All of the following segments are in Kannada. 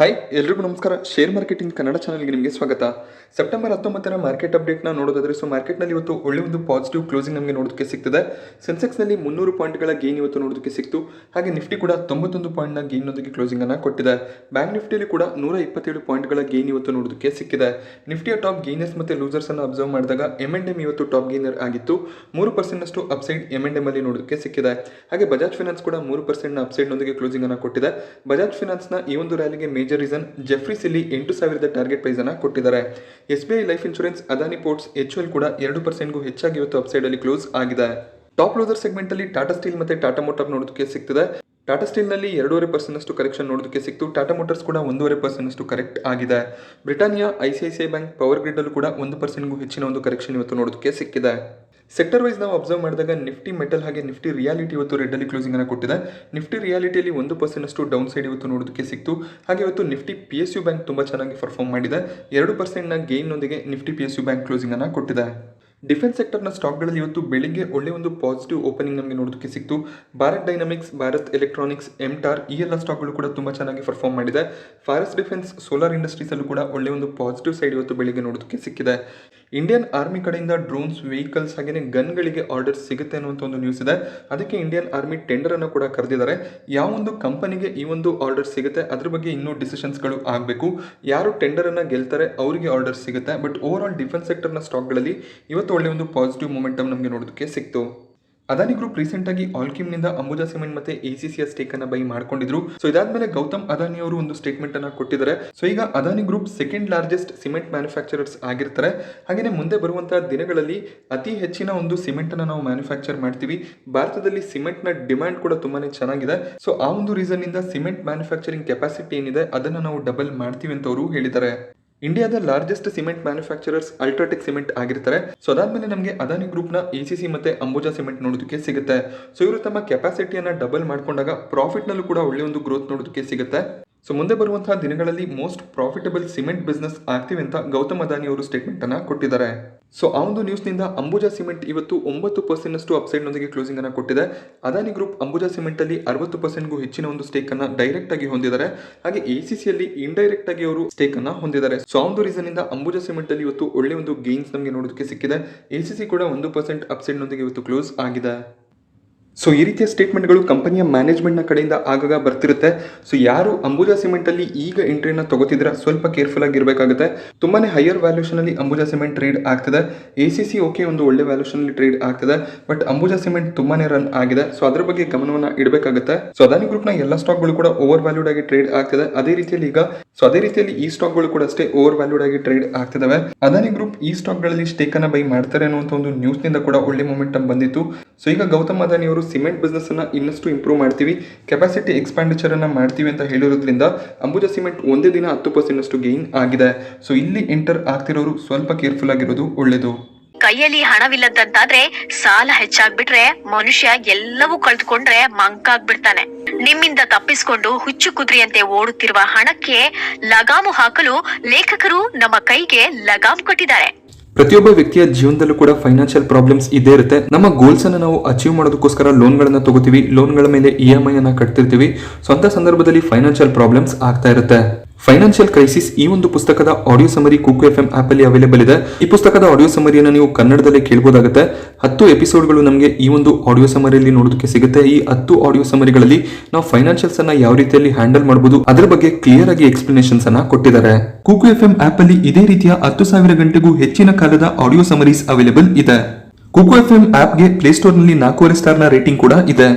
ಹಾಯ್ ಎಲ್ರಿಗೂ ನಮಸ್ಕಾರ. ಶೇರ್ ಮಾರ್ಕೆಟಿಂಗ್ ಕನ್ನಡ ಚಾನಲ್ಗೆ ನಿಮಗೆ ಸ್ವಾಗತ. ಸೆಪ್ಟೆಂಬರ್ 19ರ ಮಾರ್ಕೆಟ್ ಅಪ್ಡೇಟ್ನ ನೋಡೋದಾದ್ರೆ ಮಾರ್ಕೆಟ್ನಲ್ಲಿ ಇವತ್ತು ಒಳ್ಳೆ ಒಂದು ಪಾಸಿಟಿವ್ ಕ್ಲೋಸಿಂಗ್ ನಮಗೆ ನೋಡೋದಕ್ಕೆ ಸಿಗ್ತದೆ. ಸೆನ್ಸೆಕ್ಸ್ನಲ್ಲಿ 300 ಪಾಯಿಂಟ್ಗಳ ಗೇನ್ ಇವತ್ತು ನೋಡೋದಕ್ಕೆ ಸಿಕ್ತು. ಹಾಗೆ ನಿಫ್ಟಿ ಕೂಡ 91 ಪಾಯಿಂಟ್ನ ಗೇನ್ನೊಂದಿಗೆ ಕ್ಲೋಸಿಂಗ್ ಅನ್ನು ಕೊಟ್ಟಿದೆ. ಬ್ಯಾಂಕ್ ನಿಫ್ಟಿಯಲ್ಲಿ ಕೂಡ 127 ಪಾಯಿಂಟ್ಗಳ ಗೇನ್ ಇವತ್ತು ನೋಡೋದಕ್ಕೆ ಸಿಕ್ಕಿದೆ. ನಿಫ್ಟಿಯ ಟಾಪ್ ಗೇನರ್ಸ್ ಮತ್ತು ಲೂಸರ್ಸ್ ಅನ್ನು ಅಬ್ಸರ್ವ್ ಮಾಡಿದಾಗ M&M ಇವತ್ತು ಟಾಪ್ ಗೇನರ್ ಆಗಿತ್ತು. 3% ಅಪ್ಸೈಡ್ M&M ಅಲ್ಲಿ ನೋಡೋದಕ್ಕೆ ಸಿಕ್ಕಿದೆ. ಹಾಗೆ ಬಜಾಜ್ ಫೈನಾನ್ಸ್ ಕೂಡ 3% ಅಪ್ಸೈಡ್ ನೊಂದಿಗೆ ಕ್ಲೋಸಿಂಗ್ ಅನ್ನು ಕೊಟ್ಟಿದೆ. ಬಜಾಜ್ ಫೈನಾನ್ಸ್ ನ ಈ ಒಂದು ರ್ಯಾಲಿಗೆ ಮೇಜರ್ ರೀಸನ್ ಜೆಫ್ರೀಸ್ ಇಲ್ಲಿ 8,000 ಟಾರ್ಗೆಟ್ ಪ್ರೈಸ್ ಅನ್ನು ಕೊಟ್ಟಿದ್ದಾರೆ. SBI life insurance, Adani ports, HUL ಕೂಡ 2% ಹೆಚ್ಚಾಗಿ ಇವತ್ತು ಅಪ್ಸೈಡ್ ಅಲ್ಲಿ ಕ್ಲೋಸ್ ಆಗಿದೆ. ಟಾಪ್ ಲೂಸರ್ ಸೆಗ್ಮೆಂಟ್ ಅಲ್ಲಿ ಟಾಟಾ ಸ್ಟೀಲ್ ಮತ್ತೆ ಟಾಟಾ ಮೋಟಾರ್ ನೋಡೋದಕ್ಕೆ ಸಿಗ್ತದೆ. ಟಾಟಾ ಸ್ಟೀಲ್ ನಲ್ಲಿ 2.5% ಕರೆಕ್ಷನ್ ನೋಡೋದಕ್ಕೆ ಸಿಕ್ತು. ಟಾಟಾ ಮೋಟಾರ್ಸ್ ಕೂಡ 1.5% ಕರೆಕ್ಟ್ ಆಗಿದೆ. Britannia, ICICI bank, power grid ಅಲ್ಲೂ ಕೂಡ 1% ಹೆಚ್ಚಿನ ಒಂದು ಕರೆಕ್ಷನ್ ಇವತ್ತು ನೋಡೋದಕ್ಕೆ ಸಿಕ್ಕಿದೆ. ಸೆಕ್ಟರ್ ವೈಸ್ ನಾವು ಅಬ್ಸರ್ವ್ ಮಾಡಿದಾಗ ನಿಫ್ಟಿ ಮೆಟಲ್ ಹಾಗೆ ನಿಫ್ಟಿ ರಿಯಾಲಿಟಿ ಇವತ್ತು ರೆಡ್ ಅಲ್ಲಿ ಕ್ಲೋಸಿಂಗ್ ಅನ್ನು ಕೊಟ್ಟಿದೆ. ನಿಫ್ಟಿ ರಿಯಾಲಿಟಿಯಲ್ಲಿ 1% ಡೌನ್ ಸೈಡ್ ಇವತ್ತು ನೋಡೋದಕ್ಕೆ ಸಿಕ್ತು. ಹಾಗೆ ಇವತ್ತು ನಿಫ್ಟಿ PSU ಬ್ಯಾಂಕ್ ತುಂಬಾ ಚೆನ್ನಾಗಿ ಪರ್ಫಾರ್ಮ್ ಮಾಡಿದೆ. 2% ಗೇನ್ ನೊಂದಿಗೆ ನಿಫ್ಟಿ PSU ಬ್ಯಾಂಕ್ ಕ್ಲೋಸಿಂಗ್ ಅನ್ನು ಕೊಟ್ಟಿದೆ. ಡಿಫೆನ್ಸ್ ಸೆಕ್ಟರ್ನ ಸ್ಟಾಕ್ಗಳಲ್ಲಿ ಇವತ್ತು ಬೆಳಿಗ್ಗೆ ಒಳ್ಳೆ ಒಂದು ಪಾಸಿಟಿವ್ ಓಪನಿಂಗ್ ನಮಗೆ ನೋಡೋದಕ್ಕೆ ಸಿಕ್ತು. ಭಾರತ್ ಡೈನಾಮಿಕ್ಸ್, ಭಾರತ್ ಎಲೆಕ್ಟ್ರಾನಿಕ್ಸ್, ಎಂಟಾರ್ ಈ ಎಲ್ಲ ಸ್ಟಾಕ್ಗಳು ಕೂಡ ತುಂಬಾ ಚೆನ್ನಾಗಿ ಪರ್ಫಾರ್ಮ್ ಮಾಡಿದೆ. ಫಾರೆಸ್ಟ್ ಡಿಫೆನ್ಸ್, ಸೋಲಾರ್ ಇಂಡಸ್ಟ್ರೀಸ್ ಅಲ್ಲೂ ಕೂಡ ಒಳ್ಳೆ ಒಂದು ಪಾಸಿಟಿವ್ ಸೈಡ್ ಇವತ್ತು ಬೆಳಿಗ್ಗೆ ನೋಡೋದಕ್ಕೆ ಸಿಕ್ಕಿದೆ. ಇಂಡಿಯನ್ ಆರ್ಮಿ ಕಡೆಯಿಂದ ಡ್ರೋನ್ಸ್, ವೆಹಿಕಲ್ಸ್ ಹಾಗೆ ಗನ್ಗಳಿಗೆ ಆರ್ಡರ್ ಸಿಗುತ್ತೆ ಅನ್ನುವಂಥ ಒಂದು ನ್ಯೂಸ್ ಇದೆ. ಅದಕ್ಕೆ ಇಂಡಿಯನ್ ಆರ್ಮಿ ಟೆಂಡರ್ ಅನ್ನು ಕೂಡ ಕರೆದಿದ್ದಾರೆ. ಯಾವ ಒಂದು ಕಂಪನಿಗೆ ಈ ಒಂದು ಆರ್ಡರ್ ಸಿಗುತ್ತೆ ಅದ್ರ ಬಗ್ಗೆ ಇನ್ನೂ ಡಿಸಿಷನ್ಸ್ಗಳು ಆಗಬೇಕು. ಯಾರು ಟೆಂಡರ್ ಅನ್ನ ಗೆಲ್ತಾರೆ ಅವರಿಗೆ ಆರ್ಡರ್ ಸಿಗುತ್ತೆ. ಬಟ್ ಓವರ್ ಆಲ್ ಡಿಫೆನ್ಸ್ ಸೆಕ್ಟರ್ನ ಸ್ಟಾಕ್ಗಳಲ್ಲಿ ಇವತ್ತು ಒಳ್ಳೆ ಒಂದು ಪಾಸಿಟಿವ್ ಮೊಮೆಂಟಮ್ ನಮಗೆ ನೋಡೋದಕ್ಕೆ ಸಿಕ್ತು. ಅದಾನಿ ಗ್ರೂಪ್ ರೀಸೆಂಟ್ ಆಗಿ ಆಲ್ಕಿಮ್ನಿಂದ ಅಂಬುಜಾ ಸಿಮೆಂಟ್ ಮತ್ತೆ ACCಯ ಸ್ಟೇಕ್ ಅನ್ನ ಬೈ ಮಾಡ್ಕೊಂಡಿದ್ರು. ಸೊ ಇದಾದ್ಮೇಲೆ ಗೌತಮ್ ಅದಾನಿ ಅವರು ಒಂದು ಸ್ಟೇಟ್ಮೆಂಟ್ ಅನ್ನ ಕೊಟ್ಟಿದ್ದಾರೆ. ಸೊ ಈಗ Adani group second largest cement manufacturers ಆಗಿರ್ತಾರೆ. ಹಾಗೆಯೇ ಮುಂದೆ ಬರುವಂತಹ ದಿನಗಳಲ್ಲಿ ಅತಿ ಹೆಚ್ಚಿನ ಒಂದು ಸಿಮೆಂಟ್ ಅನ್ನ ನಾವು ಮ್ಯಾನುಫ್ಯಾಕ್ಚರ್ ಮಾಡ್ತೀವಿ. ಭಾರತದಲ್ಲಿ ಸಿಮೆಂಟ್ ನ ಡಿಮ್ಯಾಂಡ್ ಕೂಡ ತುಂಬಾನೇ ಚೆನ್ನಾಗಿದೆ. ಸೊ ಆ ಒಂದು ರೀಸನ್ ಇಂದ ಸಿಮೆಂಟ್ ಮ್ಯಾನುಫ್ಯಾಕ್ಚರಿಂಗ್ ಕೆಪಾಸಿಟಿ ಏನಿದೆ ಅದನ್ನ ನಾವು ಡಬಲ್ ಮಾಡ್ತೀವಿ ಅಂತ ಅವರು ಹೇಳಿದ್ದಾರೆ. ಇಂಡಿಯಾದ largest cement manufacturers UltraTech cement ಆಗಿರ್ತಾರೆ. ಸೊ ಅದಾದ್ಮೇಲೆ ನಮಗೆ ಅದಾನಿ ಗ್ರೂಪ್ ನ ACC ಮತ್ತೆ ಅಂಬುಜಾ ಸಿಮೆಂಟ್ ನೋಡೋದಕ್ಕೆ ಸಿಗುತ್ತೆ. ಸೊ ಇವರು ತಮ್ಮ ಕೆಪಾಸಿಟಿಯನ್ನ ಡಬಲ್ ಮಾಡ್ಕೊಂಡಾಗ ಪ್ರಾಫಿಟ್ ನಲ್ಲೂ ಕೂಡ ಒಳ್ಳೆ ಒಂದು ಗ್ರೋತ್ ನೋಡೋದಕ್ಕೆ ಸಿಗುತ್ತೆ. ಸೊ ಮುಂದೆ ಬರುವಂತಹ ದಿನಗಳಲ್ಲಿ ಮೋಸ್ಟ್ ಪ್ರಾಫಿಟಬಲ್ ಸಿಮೆಂಟ್ ಬಿಸ್ನೆಸ್ ಆಗ್ತೀವಿ ಅಂತ ಗೌತಮ್ ಅದಾನಿ ಅವರು ಸ್ಟೇಟ್ಮೆಂಟ್ ಅನ್ನ ಕೊಟ್ಟಿದ್ದಾರೆ. ಸೊ ಆ ಒಂದು ನ್ಯೂಸ್ ನಿಂದ ಅಂಬುಜಾ ಸಿಮೆಂಟ್ ಇವತ್ತು 9% ಅಪ್ಸೈಡ್ ನೊಂದಿಗೆ ಕ್ಲೋಸಿಂಗ್ ಅನ್ನ ಕೊಟ್ಟಿದೆ. ಅದಾನಿ ಗ್ರೂಪ್ ಅಂಬುಜಾ ಸಿಮೆಂಟ್ ಅಲ್ಲಿ 60% ಹೆಚ್ಚಿನ ಒಂದು ಸ್ಟೇಕ್ ಅನ್ನ ಡೈರೆಕ್ಟ್ ಆಗಿ ಹೊಂದಿದ್ದಾರೆ. ಹಾಗೆ ACC ಅಲ್ಲಿ ಇಂಡೈರೆಕ್ಟ್ ಆಗಿ ಅವರು ಸ್ಟೇಕ್ ಅನ್ನ ಹೊಂದಿದ್ದಾರೆ. ಸೊ ಆ ಒಂದು ರೀಸನ್ ಇಂದ ಅಂಬುಜಾ ಸಿಮೆಂಟ್ ಅಲ್ಲಿ ಇವತ್ತು ಒಳ್ಳೆ ಒಂದು ಗೇನ್ಸ್ ನಮಗೆ ನೋಡೋದಕ್ಕೆ ಸಿಕ್ಕಿದೆ. ACC ಕೂಡ 1% ಅಪ್ಸೈಡ್ ನೊಂದಿಗೆ ಇವತ್ತು ಕ್ಲೋಸ್ ಆಗಿದೆ. ಸೊ ಈ ರೀತಿಯ ಸ್ಟೇಟ್ಮೆಂಟ್ಗಳು ಕಂಪನಿಯ ಮ್ಯಾನೇಜ್ಮೆಂಟ್ನ ಕಡೆಯಿಂದ ಆಗಾಗ ಬರ್ತಿರುತ್ತೆ. ಸೊ ಯಾರು ಅಂಬುಜಾ ಸಿಮೆಂಟ್ ಅಲ್ಲಿ ಈಗ ಎಂಟ್ರಿನ ತಗೋತಿದ್ರ ಸ್ವಲ್ಪ ಕೇರ್ಫುಲ್ ಆಗಿರಬೇಕಾಗುತ್ತೆ. ತುಂಬಾನೇ ಹೈಯರ್ ವ್ಯಾಲ್ಯೂಷನ್ ಅಲ್ಲಿ ಅಂಬುಜಾ ಸಿಮೆಂಟ್ ಟ್ರೇಡ್ ಆಗ್ತದೆ. ACC ಓಕೆ ಒಂದು ಒಳ್ಳೆ ವ್ಯಾಲ್ಯೂಷನ್ ಅಲ್ಲಿ ಟ್ರೇಡ್ ಆಗ್ತದೆ. ಬಟ್ ಅಂಬುಜಾ ಸಿಮೆಂಟ್ ತುಂಬಾನೇ ರನ್ ಆಗಿದೆ. ಸೊ ಅದ್ರ ಬಗ್ಗೆ ಗಮನವನ್ನ ಇಡಬೇಕಾಗುತ್ತೆ. ಸೊ ಅದಾನಿ ಗ್ರೂಪ್ ನ ಎಲ್ಲ ಸ್ಟಾಕ್ಗಳು ಕೂಡ ಓವರ್ ವ್ಯಾಲ್ಯೂಡ್ ಆಗಿ ಟ್ರೇಡ್ ಆಗ್ತದೆ. ಅದೇ ರೀತಿಯಲ್ಲಿ ಈ ಸ್ಟಾಕ್ಗಳು ಕೂಡ ಅಷ್ಟೇ ಓವರ್ ವ್ಯಾಲ್ಯೂಡ್ ಆಗಿ ಟ್ರೇಡ್ ಆಗ್ತಿದಾವೆ. ಅದಾನಿ ಗ್ರೂಪ್ ಈ ಸ್ಟಾಕ್ ಗಳಲ್ಲಿ ಸ್ಟೇಕ್ ಅನ್ನ ಬೈ ಮಾಡ್ತಾರೆ ಅನ್ನುವಂತ ಒಂದು ನ್ಯೂಸ್ ನಿಂದ ಕೂಡ ಒಳ್ಳೆ ಮೊಮೆಂಟಮ್ ಬಂದಿತ್ತು. ಸೊ ಈಗ ಗೌತಮ್ ಅದಾನಿ ಅವರು ಸಿಮೆಂಟ್ ಬಿಸ್ನೆಸ್ ಅನ್ನ ಇನ್ನಷ್ಟು ಇಂಪ್ರೂವ್ ಮಾಡ್ತೀವಿ, ಕೆಪಾಸಿಟಿ ಎಕ್ಸ್ಪಾಂಡಿಚರ್ ಅನ್ನ ಮಾಡ್ತೀವಿ ಅಂತ ಹೇಳಿರೋದ್ರಿಂದ ಅಂಬುಜಾ ಸಿಮೆಂಟ್ ಒಂದೇ ದಿನ 10% ಗೇನ್ ಆಗಿದೆ. ಸೊ ಇಲ್ಲಿ ಎಂಟರ್ ಆಗ್ತಿರೋರು ಸ್ವಲ್ಪ ಕೇರ್ಫುಲ್ ಆಗಿರೋದು ಒಳ್ಳೇದು. ಕೈಯಲ್ಲಿ ಹಣವಿಲ್ಲದಂತಾದ್ರೆ ಸಾಲ ಹೆಚ್ಚಾಗ್ಬಿಟ್ರೆ ಮನುಷ್ಯ ಎಲ್ಲವೂ ಕಳೆದುಕೊಂಡ್ರೆ ಮಂಕಾಗ್ಬಿಡ್ತಾನೆ. ನಿಮ್ಮಿಂದ ತಪ್ಪಿಸಿಕೊಂಡು ಹುಚ್ಚು ಕುದುರೆಯಂತೆ ಓಡುತ್ತಿರುವ ಹಣಕ್ಕೆ ಲಗಾಮು ಹಾಕಲು ಲೇಖಕರು ನಮ್ಮ ಕೈಗೆ ಲಗಾಮು ಕೊಟ್ಟಿದ್ದಾರೆ. ಪ್ರತಿಯೊಬ್ಬ ವ್ಯಕ್ತಿಯ ಜೀವನದಲ್ಲೂ ಕೂಡ ಫೈನಾನ್ಷಿಯಲ್ ಪ್ರಾಬ್ಲಮ್ಸ್ ಇದೇ ಇರುತ್ತೆ. ನಮ್ಮ ಗೋಲ್ಸ್ ಅನ್ನ ನಾವು ಅಚೀವ್ ಮಾಡೋದಕ್ಕೋಸ್ಕರ ಲೋನ್ಗಳನ್ನ ತಗೋತೀವಿ, ಲೋನ್ಗಳ ಮೇಲೆ EMI ಅನ್ನ ಕಟ್ತಿರ್ತೀವಿ. ಸ್ವಂತ ಸಂದರ್ಭದಲ್ಲಿ ಫೈನಾನ್ಷಿಯಲ್ ಪ್ರಾಬ್ಲಮ್ಸ್ ಆಗ್ತಾ ಇರುತ್ತೆ. ಫೈನಾನ್ಷಿಯಲ್ ಕ್ರೈಸಿಸ್ ಈ ಒಂದು ಪುಸ್ತಕದ ಆಡಿಯೋ ಸಮರಿ ಕುಕು FM ಆಪ್ ಅಲ್ಲಿ ಅವೈಲೇಬಲ್ ಇದೆ. ಈ ಪುಸ್ತಕದ ಆಡಿಯೋ ಸಮರಿಯನ್ನು ನೀವು ಕನ್ನಡದಲ್ಲೇ ಕೇಳಬಹುದಾಗುತ್ತೆ. 10 ಎಪಿಸೋಡ್ಗಳು ನಮಗೆ ಈ ಒಂದು ಆಡಿಯೋ ಸಮರಿಯಲ್ಲಿ ನೋಡೋದಕ್ಕೆ ಸಿಗುತ್ತೆ. ಈ 10 ಆಡಿಯೋ ಸಮರಿಗಳಲ್ಲಿ ನಾವು ಫೈನಾನ್ಷಿಯಲ್ಸ್ ಅನ್ನ ಯಾವ ರೀತಿಯಲ್ಲಿ ಹ್ಯಾಂಡಲ್ ಮಾಡಬಹುದು ಅದರ ಬಗ್ಗೆ ಕ್ಲಿಯರ್ ಆಗಿ ಎಕ್ಸ್ಪ್ಲನೇಷನ್ಸ್ ಅನ್ನ ಕೊಟ್ಟಿದ್ದಾರೆ. ಕುಕು FM ಆಪ್ ಅಲ್ಲಿ ಇದೇ ರೀತಿಯ 10,000 ಗಂಟೆಗೂ ಹೆಚ್ಚಿನ ಕಾಲದ ಆಡಿಯೋ ಸಮರೀಸ್ ಅವೈಲೇಬಲ್ ಇದೆ. ಕುಕು FM ಆಪ್ ಗೆ ಪ್ಲೇಸ್ಟೋರ್ ನಲ್ಲಿ 4.5 ಸ್ಟಾರ್ ನ ರೇಟಿಂಗ್ ಕೂಡ ಇದೆ.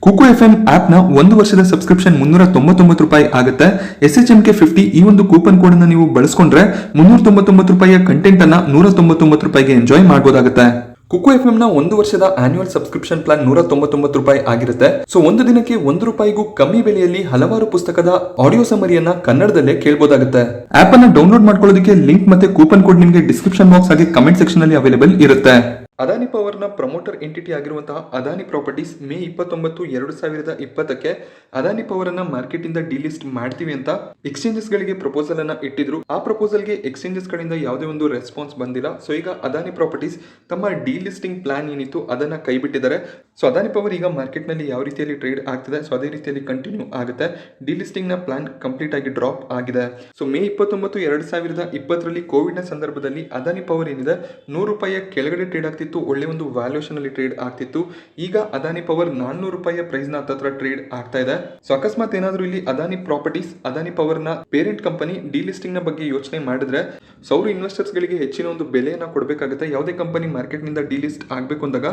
ಕುಕು FM ಆಪ್ ನ 1 ವರ್ಷದ ಸಬ್ಸ್ಕ್ರಿಪ್ಷನ್ ₹399 ಆಗುತ್ತೆ. SHMK 50 ಈ ಒಂದು ಕೂಪನ್ ಕೋಡ್ ಅನ್ನು ನೀವು ಬಳಸ್ಕೊಂಡ್ರೆ ₹399 ಕಂಟೆಂಟ್ ಅನ್ನ ₹199 ಎಂಜಾಯ್ ಮಾಡಬಹುದಾಗುತ್ತೆ. ಕುಕು FM ನ 1 ವರ್ಷದ ಆನ್ಯುವಲ್ ಸಬ್ಸ್ಕ್ರಿಪ್ಷನ್ ಪ್ಲಾನ್ ₹199 ಆಗಿರುತ್ತೆ. ಸೊ ಒಂದು ದಿನಕ್ಕೆ ₹1 ಕಮ್ಮಿ ಬೆಲೆಯಲ್ಲಿ ಹಲವಾರು ಪುಸ್ತಕದ ಆಡಿಯೋ ಸಮರಿಯನ್ನ ಕನ್ನಡದಲ್ಲೇ ಕೇಳಬಹುದಾಗುತ್ತೆ. ಆಪ್ ಅನ್ನ ಡೌನ್ಲೋಡ್ ಮಾಡ್ಕೊಳ್ಳೋದಕ್ಕೆ ಲಿಂಕ್ ಮತ್ತೆ ಕೂಪನ್ ಕೋಡ್ ನಿಮಗೆ ಡಿಸ್ಕ್ರಿಪ್ಷನ್ ಬಾಕ್ಸ್ ಹಾಗೆ ಕಮೆಂಟ್ ಸೆಕ್ಷನ್ ಅಲ್ಲಿ ಅವೈಲೇಬಲ್ ಇರುತ್ತೆ. ಅದಾನಿ ಪವರ್ ನ ಪ್ರಮೋಟರ್ ಎಂಟಿಟಿ ಆಗಿರುವಂತಹ ಅದಾನಿ ಪ್ರಾಪರ್ಟೀಸ್ ಮೇ 29, 2020ಕ್ಕೆ ಅದಾನಿ ಪವರ್ ಅನ್ನ ಮಾರ್ಕೆಟ್ ಇಂದ ಡಿಲಿಸ್ಟ್ ಮಾಡ್ತೀವಿ ಅಂತ ಎಕ್ಸ್ಚೇಂಜಸ್ ಗಳಿಗೆ ಪ್ರಪೋಸಲ್ ಅನ್ನ ಇಟ್ಟಿದ್ರು. ಆ ಪ್ರಪೋಸಲ್ ಗೆ ಎಕ್ಸ್ಚೇಂಜಸ್ ಕಡೆಯಿಂದ ಯಾವುದೇ ಒಂದು ರೆಸ್ಪಾನ್ಸ್ ಬಂದಿಲ್ಲ. ಸೊ ಈಗ ಅದಾನಿ ಪ್ರಾಪರ್ಟೀಸ್ ತಮ್ಮ ಡಿಲಿಸ್ಟಿಂಗ್ ಪ್ಲಾನ್ ಏನಿತ್ತು ಅದನ್ನ ಕೈ ಬಿಟ್ಟಿದ್ದಾರೆ. ಸೊ ಅದಾನಿ ಪವರ್ ಈಗ ಮಾರ್ಕೆಟ್ನಲ್ಲಿ ಯಾವ ರೀತಿಯಲ್ಲಿ ಟ್ರೇಡ್ ಆಗ್ತಿದೆ, ಸೊ ಅದೇ ರೀತಿಯಲ್ಲಿ ಕಂಟಿನ್ಯೂ ಆಗುತ್ತೆ. ಡಿಲಿಸ್ಟಿಂಗ್ನ ಪ್ಲಾನ್ ಕಂಪ್ಲೀಟ್ ಆಗಿ ಡ್ರಾಪ್ ಆಗಿದೆ. ಸೊ ಮೇ 29, 2020ರಲ್ಲಿ ಕೋವಿಡ್ನ ಸಂದರ್ಭದಲ್ಲಿ ಅದಾನಿ ಪವರ್ ಏನಿದೆ ₹100 ಕೆಳಗಡೆ ಟ್ರೇಡ್ ಆಗ್ತಿತ್ತು, ಒಳ್ಳೆ ಒಂದು ವ್ಯಾಲ್ಯೂಷನ್ ಅಲ್ಲಿ ಟ್ರೇಡ್ ಆಗ್ತಿತ್ತು. ಈಗ ಅದಾನಿ ಪವರ್ ₹400 ಪ್ರೈಸ್ನ ಹತ್ತತ್ರ ಟ್ರೇಡ್ ಆಗ್ತಾ ಇದೆ. ಸೊ ಅಕಸ್ಮಾತ್ ಏನಾದರೂ ಇಲ್ಲಿ ಅದಾನಿ ಪ್ರಾಪರ್ಟೀಸ್, ಅದಾನಿ ಪವರ್ನ ಪೇರೆಂಟ್ ಕಂಪನಿ ಡಿಲಿಸ್ಟಿಂಗ್ನ ಬಗ್ಗೆ ಯೋಚನೆ ಮಾಡಿದ್ರೆ ಸೊ ಅವರು ಇನ್ವೆಸ್ಟರ್ಸ್ಗಳಿಗೆ ಹೆಚ್ಚಿನ ಒಂದು ಬೆಲೆಯನ್ನು ಕೊಡಬೇಕಾಗುತ್ತೆ. ಯಾವುದೇ ಕಂಪನಿ ಮಾರ್ಕೆಟ್ನಿಂದ ಡಿಲಿಸ್ಟ್ ಆಗಬೇಕು ಅಂದಾಗ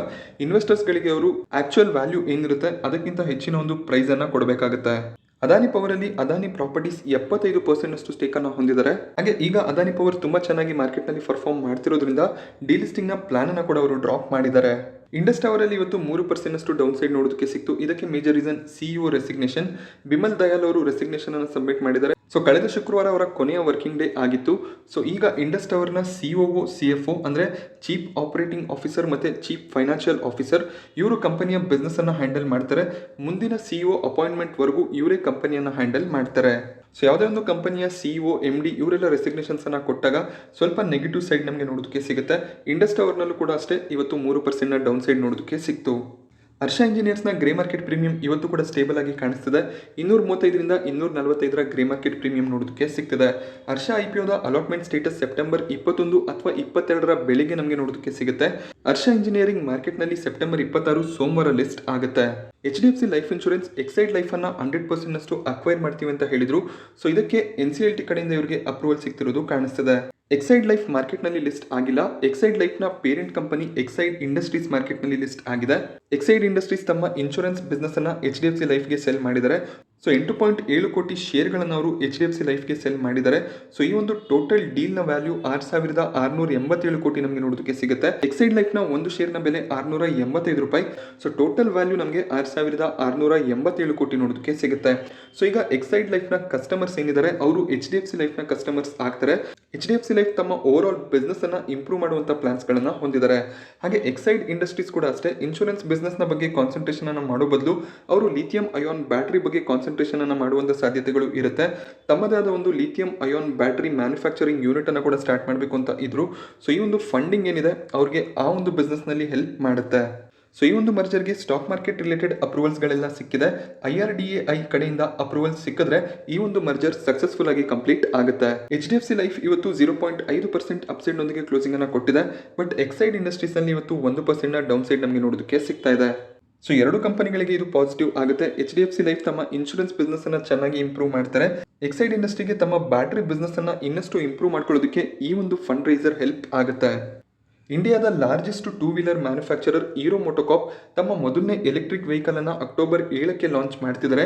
ಇನ್ವೆಸ್ಟರ್ಸ್ಗಳಿಗೆ ಅವರು ಆಕ್ಚುಯಲ್ ವ್ಯಾಲ್ಯೂ ಏನಿರುತ್ತೆ ಅದಕ್ಕಿಂತ ಹೆಚ್ಚಿನ ಒಂದು ಪ್ರೈಸ್ ಅನ್ನ ಕೊಡಬೇಕಾಗುತ್ತೆ. ಅದಾನಿ ಪವರ್ ಅಲ್ಲಿ ಅದಾನಿ ಪ್ರಾಪರ್ಟೀಸ್ 75% ಅಷ್ಟು ಸ್ಟೇಕ್ ಅನ್ನು ಹೊಂದಿದ್ದಾರೆ. ಹಾಗೆ ಈಗ ಅದಾನಿ ಪವರ್ ತುಂಬಾ ಚೆನ್ನಾಗಿ ಮಾರ್ಕೆಟ್ ನಲ್ಲಿ ಪರ್ಫಾರ್ಮ್ ಮಾಡ್ತಿರೋದ್ರಿಂದ ಡಿಲಿಸ್ಟಿಂಗ್ ನ ಪ್ಲಾನ್ ಅನ್ನ ಕೂಡ ಅವರು ಡ್ರಾಪ್ ಮಾಡಿದ್ದಾರೆ. ಇಂಡಸ್ ಟವರ್ ಅಲ್ಲಿ ಇವತ್ತು 3% ಅಷ್ಟು ಡೌನ್ ಸೈಡ್ ನೋಡೋದಕ್ಕೆ ಸಿಕ್ತು. ಇದಕ್ಕೆ major reason CEO resignation. Bimal Dayal ಅವರು ರೆಸಿಗ್ನೇಷನ್ ಅನ್ನು ಸಬ್ಮಿಟ್ ಮಾಡಿದ್ದಾರೆ. ಸೊ ಕಳೆದ ಶುಕ್ರವಾರ ಅವರ ಕೊನೆಯ ವರ್ಕಿಂಗ್ ಡೇ ಆಗಿತ್ತು. ಸೊ ಈಗ ಇಂಡಸ್ ಟವರ್ನ ಸಿಒಒ, ಸಿಎಫ್ಒ ಅಂದರೆ ಚೀಫ್ ಆಪರೇಟಿಂಗ್ ಆಫೀಸರ್ ಮತ್ತು ಚೀಫ್ ಫೈನಾನ್ಷಿಯಲ್ ಆಫೀಸರ್ ಇವರು ಕಂಪನಿಯ ಬಿಸ್ನೆಸ್ ಅನ್ನು ಹ್ಯಾಂಡಲ್ ಮಾಡ್ತಾರೆ. ಮುಂದಿನ ಸಿಇಒ ಅಪಾಯಿಂಟ್ಮೆಂಟ್ ವರೆಗೂ ಇವರೇ ಕಂಪನಿಯನ್ನು ಹ್ಯಾಂಡಲ್ ಮಾಡ್ತಾರೆ. ಸೊ ಯಾವುದೇ ಒಂದು ಕಂಪನಿಯ ಸಿಇಒ, MD ಇವರೆಲ್ಲ ರೆಸಿಗ್ನೇಷನ್ಸ್ ಅನ್ನ ಕೊಟ್ಟಾಗ ಸ್ವಲ್ಪ ನೆಗೆಟಿವ್ ಸೈಡ್ ನಮಗೆ ನೋಡೋದಕ್ಕೆ ಸಿಗುತ್ತೆ. ಇಂಡಸ್ ಟವರ್ನಲ್ಲೂ ಕೂಡ ಅಷ್ಟೇ ಇವತ್ತು 3% ಡೌನ್ ಸೈಡ್ ನೋಡೋದಕ್ಕೆ ಸಿಕ್ತು. ಹರ್ಷ ಇಂಜಿನಿಯರ್ಸ್ನ ಗ್ರೇ ಮಾರ್ಕೆಟ್ ಪ್ರೀಮಿಯಂ ಇವತ್ತು ಕೂಡ ಸ್ಟೇಬಲ್ ಆಗಿ ಕಾಣಿಸ್ತಿದೆ. 235ರಿಂದ 245ರ ಗ್ರೇ ಮಾರ್ಕೆಟ್ ಪ್ರೀಮಿಯಂ ನೋಡೋದಕ್ಕೆ ಸಿಗ್ತಿದೆ. ಹರ್ಷ IPOದ ಅಲಾಟ್ಮೆಂಟ್ ಸ್ಟೇಟಸ್ ಸೆಪ್ಟೆಂಬರ್ 21 ಅಥವಾ 22ರ ಬೆಳಿಗ್ಗೆ ನಮಗೆ ನೋಡೋದಕ್ಕೆ ಸಿಗುತ್ತೆ. ಹರ್ಷ ಇಂಜಿನಿಯರಿಂಗ್ ಮಾರ್ಕೆಟ್ನಲ್ಲಿ ಸೆಪ್ಟೆಂಬರ್ 26 ಸೋಮವಾರ ಲಿಸ್ಟ್ ಆಗುತ್ತೆ. HDFC life insurance Exide life ಅನ್ನ 100% ಅಷ್ಟು ಅಕ್ವೈರ್ ಮಾಡ್ತೀವಿ ಅಂತ ಹೇಳಿದ್ರು. ಸೊ ಇದಕ್ಕೆ NCLT ಕಡೆಯಿಂದ ಇವರಿಗೆ ಅಪ್ರೂವಲ್ ಸಿಗ್ತಿರೋದು ಕಾಣಿಸ್ತಿದೆ. ಎಕ್ಸೈಡ್ ಲೈಫ್ ಮಾರ್ಕೆಟ್ನಲ್ಲಿ ಲಿಸ್ಟ್ ಆಗಿಲ್ಲ. ಎಕ್ಸೈಡ್ ಲೈಫ್ನ ಪೇರೆಂಟ್ ಕಂಪನಿ ಎಕ್ಸೈಡ್ ಇಂಡಸ್ಟ್ರೀಸ್ ಮಾರ್ಕೆಟ್ನಲ್ಲಿ ಲಿಸ್ಟ್ ಆಗಿದೆ. ಎಕ್ಸೈಡ್ ಇಂಡಸ್ಟ್ರೀಸ್ ತಮ್ಮ ಇನ್ಶೂರೆನ್ಸ್ ಬಿಸ್ನೆಸ್ ಅನ್ನ HDFC ಲೈಫ್ಗೆ ಸೆಲ್ ಮಾಡಿದ್ದಾರೆ. ಸೊ 8.7 ಕೋಟಿ ಶೇರ್ಗಳನ್ನು ಅವರು HDFC ಲೈಫ್ಗೆ ಸೆಲ್ ಮಾಡಿದ್ದಾರೆ. ಸೊ ಈ ಒಂದು ಟೋಟಲ್ ಡೀಲ್ನ ವ್ಯಾಲ್ಯೂ 6,687 ಕೋಟಿ ನಮಗೆ ನೋಡೋದಕ್ಕೆ ಸಿಗುತ್ತೆ. ಎಕ್ಸೈಡ್ ಲೈಫ್ನ ಒಂದು ಶೇರ್ನ ಬೆಲೆ ₹685. ಸೊ ಟೋಟಲ್ ವ್ಯಾಲ್ಯೂ ನಮಗೆ 6,687 ಕೋಟಿ ನೋಡೋದಕ್ಕೆ ಸಿಗುತ್ತೆ. ಸೊ ಈಗ ಎಕ್ಸೈಡ್ ಲೈಫ್ನ ಕಸ್ಟಮರ್ಸ್ ಏನಿದ್ದಾರೆ ಅವರು HDFC ಲೈಫ್ನ ಕಸ್ಟಮರ್ಸ್ ಆಗ್ತಾರೆ. HDFC ಲೈಫ್ ತಮ್ಮ ಓವರ್ ಆಲ್ ಬಿಸ್ನೆಸ್ ಅನ್ನ ಇಂಪ್ರೂವ್ ಮಾಡುವಂತ ಪ್ಲಾನ್ಸ್ ಗಳನ್ನ ಹೊಂದಿದ್ದಾರೆ. ಹಾಗೆ ಎಕ್ಸೈಡ್ ಇಂಡಸ್ಟ್ರೀಸ್ ಕೂಡ ಅಷ್ಟೇ ಇನ್ಶೂರೆನ್ಸ್ ಬಿಸ್ನೆಸ್ ನ ಬಗ್ಗೆ ಕಾನ್ಸಂಟ್ರೇಷನ್ ಅನ್ನ ಮಾಡೋ ಬದಲು ಅವರು ಲಿಥಿಯಂ ಅಯಾನ್ ಬ್ಯಾಟರಿ ಬಗ್ಗೆ ಕಾನ್ಸಂಟ್ರೇಷನ್ ಅನ್ನ ಮಾಡುವಂತ ಸಾಧ್ಯತೆಗಳು ಇರುತ್ತೆ. ತಮ್ಮದೇ ಆದ ಒಂದು lithium ion battery manufacturing unit ಅನ್ನ ಕೂಡ ಸ್ಟಾರ್ಟ್ ಮಾಡಬೇಕು ಅಂತ ಇದ್ರು. ಸೊ ಈ ಒಂದು ಫಂಡಿಂಗ್ ಏನಿದೆ ಅವ್ರಿಗೆ ಆ ಒಂದು ಬಿಸ್ನೆಸ್ ನಲ್ಲಿ ಹೆಲ್ಪ್ ಮಾಡುತ್ತೆ. ಸೊ ಈ ಒಂದು ಮರ್ಜರ್ಗೆ ಸ್ಟಾಕ್ ಮಾರ್ಕೆಟ್ ರಿಲೇಟೆಡ್ ಅಪ್ರೂವಲ್ಸ್ಗಳೆಲ್ಲ ಸಿಕ್ಕಿದೆ. IRDAI ಕಡೆಯಿಂದ ಅಪ್ರೂವಲ್ ಸಿಕ್ಕಿದ್ರೆ ಈ ಒಂದು ಮರ್ಜರ್ ಸಕ್ಸಸ್ಫುಲ್ ಆಗಿ ಕಂಪ್ಲೀಟ್ ಆಗುತ್ತೆ. HDFC ಲೈಫ್ ಇವತ್ತು 0.5% ಅಪ್ಸೈಡ್ ನೊಂದಿಗೆ ಕ್ಲೋಸಿಂಗ್ ಅನ್ನ ಕೊಟ್ಟಿದೆ. ಬಟ್ ಎಕ್ಸೈಡ್ ಇಂಡಸ್ಟ್ರೀಸ್ ನಲ್ಲಿ ಇವತ್ತು 1% ಡೌನ್ ಸೈಡ್ ನಮಗೆ ನೋಡೋದಕ್ಕೆ ಸಿಗ್ತಾ ಇದೆ. ಸೊ ಎರಡು ಕಂಪನಿಗಳಿಗೆ ಇದು ಪಾಸಿಟಿವ್ ಆಗುತ್ತೆ. HDFC ಲೈಫ್ ತಮ್ಮ ಇನ್ಶೂರೆನ್ಸ್ ಬಿಸ್ನೆಸ್ ಅನ್ನ ಚೆನ್ನಾಗಿ ಇಂಪ್ರೂವ್ ಮಾಡ್ತಾರೆ. ಎಕ್ಸೈಡ್ ಇಂಡಸ್ಟ್ರಿಗೆ ತಮ್ಮ ಬ್ಯಾಟರಿ ಬಿಸ್ನೆಸ್ ಅನ್ನ ಇನ್ನಷ್ಟು ಇಂಪ್ರೂವ್ ಮಾಡ್ಕೊಳ್ಳೋದಕ್ಕೆ ಈ ಒಂದು ಫಂಡ್ ರೈಸರ್ ಹೆಲ್ಪ್ ಆಗುತ್ತೆ. ಇಂಡಿಯಾದ largest 2 wheeler manufacturer hero MotoCorp ತಮ್ಮ ಮೊದಲನೇ ಎಲೆಕ್ಟ್ರಿಕ್ ವೆಹಿಕಲ್ ಅನ್ನ ಅಕ್ಟೋಬರ್ 7ಕ್ಕೆ ಲಾಂಚ್ ಮಾಡ್ತಿದ್ದಾರೆ.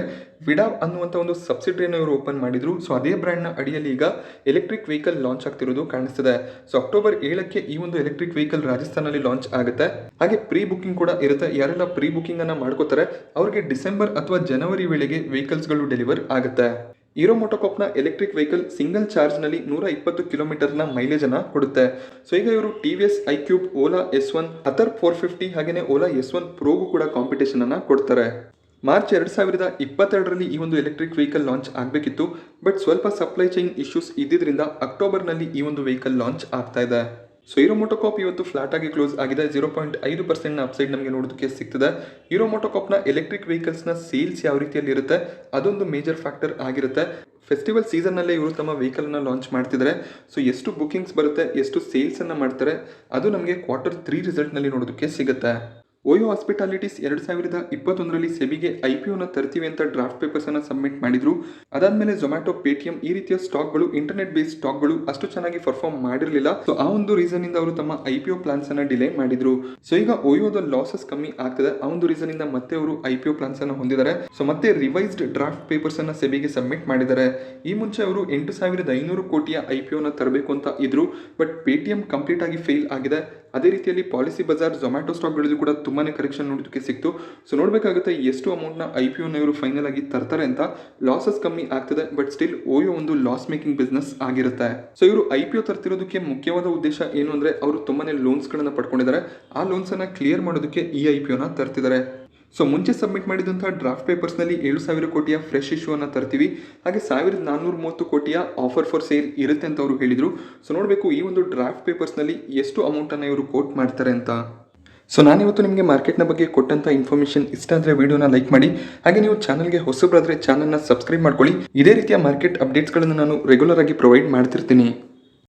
ವಿಡಾವ್ ಅನ್ನುವಂಥ ಒಂದು ಸಬ್ಸಿಡರಿಯನ್ನು ಇವರು ಓಪನ್ ಮಾಡಿದ್ರು. ಸೊ ಅದೇ ಬ್ರ್ಯಾಂಡ್ನ ಅಡಿಯಲ್ಲಿ ಈಗ ಎಲೆಕ್ಟ್ರಿಕ್ ವೆಹಿಕಲ್ ಲಾಂಚ್ ಆಗ್ತಿರೋದು ಕಾಣಿಸ್ತಿದೆ. ಸೊ ಅಕ್ಟೋಬರ್ 7ಕ್ಕೆ ಈ ಒಂದು ಎಲೆಕ್ಟ್ರಿಕ್ ವೆಹಿಕಲ್ ರಾಜಸ್ಥಾನಲ್ಲಿ ಲಾಂಚ್ ಆಗುತ್ತೆ. ಹಾಗೆ ಪ್ರೀ ಬುಕಿಂಗ್ ಕೂಡ ಇರುತ್ತೆ. ಯಾರೆಲ್ಲ ಪ್ರೀ ಬುಕಿಂಗ್ ಅನ್ನ ಮಾಡ್ಕೋತಾರೆ ಅವರಿಗೆ ಡಿಸೆಂಬರ್ ಅಥವಾ ಜನವರಿ ವೇಳೆಗೆ ವೆಹಿಕಲ್ಸ್ಗಳು ಡೆಲಿವರ್ ಆಗುತ್ತೆ. ಹೀರೋ ಮೋಟೋಕಾರ್ಪ್ನ ಎಲೆಕ್ಟ್ರಿಕ್ ವೆಹಿಕಲ್ ಸಿಂಗಲ್ ಚಾರ್ಜ್ನಲ್ಲಿ 120 ಕಿಲೋಮೀಟರ್ನ ಮೈಲೇಜ್ ಅನ್ನ ಕೊಡುತ್ತೆ. ಸೊ ಈಗ ಇವರು TVS iQube, Ola S1, author 450 ಹಾಗೆಯೇ ಓಲಾ S1 ಪ್ರೋಗೂ ಕೂಡ ಕಾಂಪಿಟೇಷನ್ ಅನ್ನ ಕೊಡ್ತಾರೆ. ಮಾರ್ಚ್ 2022ರಲ್ಲಿ ಈ ಒಂದು ಎಲೆಕ್ಟ್ರಿಕ್ ವೆಹಿಕಲ್ ಲಾಂಚ್ ಆಗಬೇಕಿತ್ತು. ಬಟ್ ಸ್ವಲ್ಪ ಸಪ್ಲೈ ಚೈನ್ ಇಶ್ಯೂಸ್ ಇದ್ದಿದ್ರಿಂದ ಅಕ್ಟೋಬರ್ನಲ್ಲಿ ಈ ಒಂದು ವೆಹಿಕಲ್ ಲಾಂಚ್ ಆಗ್ತಾ ಇದೆ. ಸೊ ಹೀರೋ ಮೋಟೋಕಾರ್ಪ್ ಇವತ್ತು ಫ್ಲಾಟ್ ಆಗಿ ಕ್ಲೋಸ್ ಆಗಿದೆ. 0.5% ಅಪ್ಸೈಡ್ ನಮಗೆ ನೋಡೋದಕ್ಕೆ ಸಿಗ್ತದೆ. ಹೀರೋ ಮೋಟೋಕಾರ್ಪ್ನ ಎಲೆಕ್ಟ್ರಿಕ್ ವೆಹಿಕಲ್ಸ್ನ ಸೇಲ್ಸ್ ಯಾವ ರೀತಿಯಲ್ಲಿ ಇರುತ್ತೆ ಅದೊಂದು ಮೇಜರ್ ಫ್ಯಾಕ್ಟರ್ ಆಗಿರುತ್ತೆ. ಫೆಸ್ಟಿವಲ್ ಸೀಸನ್ನಲ್ಲೇ ಇವರು ತಮ್ಮ ವೆಹಿಕಲ್ನ ಲಾಂಚ್ ಮಾಡ್ತಿದ್ದಾರೆ. ಸೊ ಎಷ್ಟು ಬುಕಿಂಗ್ಸ್ ಬರುತ್ತೆ, ಎಷ್ಟು ಸೇಲ್ಸನ್ನು ಮಾಡ್ತಾರೆ ಅದು ನಮಗೆ Q3 ರಿಸಲ್ಟ್ನಲ್ಲಿ ನೋಡೋದಕ್ಕೆ ಸಿಗುತ್ತೆ. ಓಯೋ ಹಾಸ್ಪಿಟಾಲಿಟೀಸ್ 2021ರಲ್ಲಿ ಸೆಬಿಗೆ IPOನ ತರ್ತೀವಿ ಅಂತ ಡ್ರಾಫ್ಟ್ ಪೇಪರ್ಸ್ ಅನ್ನ ಸಬ್ಮಿಟ್ ಮಾಡಿದ್ರು. ಅದಾದ್ಮೇಲೆ ಝೊಮ್ಯಾಟೊ, ಪೇಟಿಎಂ ಈ ರೀತಿಯ ಸ್ಟಾಕ್ಗಳು, ಇಂಟರ್ನೆಟ್ ಬೇಸ್ಡ್ ಸ್ಟಾಕ್ಗಳು ಅಷ್ಟು ಚೆನ್ನಾಗಿ ಪರ್ಫಾರ್ಮ್ ಮಾಡಿರಲಿಲ್ಲ. ಸೊ ಆ ಒಂದು ರೀಸನ್ ಇಂದ ಅವರು ತಮ್ಮ IPO ಪ್ಲಾನ್ಸ್ ಅನ್ನ ಡಿಲೇ ಮಾಡಿದ್ರು. ಸೊ ಈಗ ಓಯೋದ ಲಾಸಸ್ ಕಮ್ಮಿ ಆಗ್ತದೆ. ಆ ಒಂದು ರೀಸನ್ ಇಂದ ಮತ್ತೆ ಅವರು IPO ಪ್ಲಾನ್ಸ್ ಅನ್ನ ಹೊಂದಿದ್ದಾರೆ. ಸೊ ಮತ್ತೆ ರಿವೈಸ್ಡ್ ಡ್ರಾಫ್ಟ್ ಪೇಪರ್ಸ್ ಅನ್ನ ಸೆಬಿಗೆ ಸಬ್ಮಿಟ್ ಮಾಡಿದ್ದಾರೆ. ಈ ಮುಂಚೆ ಅವರು 8,500 ಕೋಟಿಯ IPOನ ತರಬೇಕು ಅಂತ ಇದ್ರು. ಬಟ್ ಪೇಟಿಎಂ ಕಂಪ್ಲೀಟ್ ಆಗಿ ಫೇಲ್ ಆಗಿದೆ. ಅದೇ ರೀತಿಯಲ್ಲಿ ಪಾಲಿಸಿ ಬಜಾರ್, ಝೊಮ್ಯಾಟೊ ಸ್ಟಾಕ್ಗಳಲ್ಲೂ ಕೂಡ ತುಂಬಾನೇ ಕರೆಕ್ಷನ್ ನೋಡೋದಕ್ಕೆ ಸಿಕ್ತು. ಸೊ ನೋಡಬೇಕಾಗುತ್ತೆ ಎಷ್ಟು ಅಮೌಂಟ್ನ IPOನ ಇವರು ಫೈನಲ್ ಆಗಿ ತರ್ತಾರೆ ಅಂತ. ಲಾಸಸ್ ಕಮ್ಮಿ ಆಗ್ತದೆ, ಬಟ್ ಸ್ಟಿಲ್ ಓಯೋ ಒಂದು ಲಾಸ್ ಮೇಕಿಂಗ್ ಬಿಸ್ನೆಸ್ ಆಗಿರುತ್ತೆ. ಸೊ ಇವರು IPO ತರ್ತಿರೋದಕ್ಕೆ ಮುಖ್ಯವಾದ ಉದ್ದೇಶ ಏನು ಅಂದ್ರೆ ಅವರು ತುಂಬಾನೇ ಲೋನ್ಸ್ಗಳನ್ನ ಪಡ್ಕೊಂಡಿದ್ದಾರೆ. ಆ ಲೋನ್ಸ್ ಅನ್ನ ಕ್ಲಿಯರ್ ಮಾಡೋದಕ್ಕೆ ಈ IPOನ ತರ್ತಿದ್ದಾರೆ. ಸೊ ಮುಂಚೆ ಸಬ್ಮಿಟ್ ಮಾಡಿದಂತಹ ಡ್ರಾಫ್ಟ್ ಪೇಪರ್ಸ್ನಲ್ಲಿ 7,000 ಕೋಟಿಯ ಫ್ರೆಶ್ ಇಶ್ಯೂ ಅನ್ನ ತರ್ತೀವಿ, ಹಾಗೆ 1,430 ಕೋಟಿಯ ಆಫರ್ ಫಾರ್ ಸೇಲ್ ಇರುತ್ತೆ ಅಂತ ಅವರು ಹೇಳಿದ್ರು. ಸೊ ನೋಡಬೇಕು ಈ ಒಂದು ಡ್ರಾಫ್ಟ್ ಪೇಪರ್ಸ್ನಲ್ಲಿ ಎಷ್ಟು ಅಮೌಂಟನ್ನು ಇವರು ಕೋಟ್ ಮಾಡ್ತಾರೆ ಅಂತ. ಸೊ ನಾನಿವತ್ತು ನಿಮಗೆ ಮಾರ್ಕೆಟ್ನ ಬಗ್ಗೆ ಕೊಟ್ಟಂಥ ಇನ್ಫಾರ್ಮೇಷನ್ ಇಷ್ಟ ಅಂದರೆ ವಿಡಿಯೋನ ಲೈಕ್ ಮಾಡಿ, ಹಾಗೆ ನೀವು ಚಾನಲ್ಗೆ ಹೊಸಬರಾದರೆ ಚಾನಲ್ನ ಸಬ್ಸ್ಕ್ರೈಬ್ ಮಾಡ್ಕೊಳ್ಳಿ. ಇದೇ ರೀತಿಯ ಮಾರ್ಕೆಟ್ ಅಪ್ಡೇಟ್ಸ್ಗಳನ್ನು ನಾನು ರೆಗ್ಯುಲರ್ ಆಗಿ ಪ್ರೊವೈಡ್ ಮಾಡ್ತಿರ್ತೀನಿ.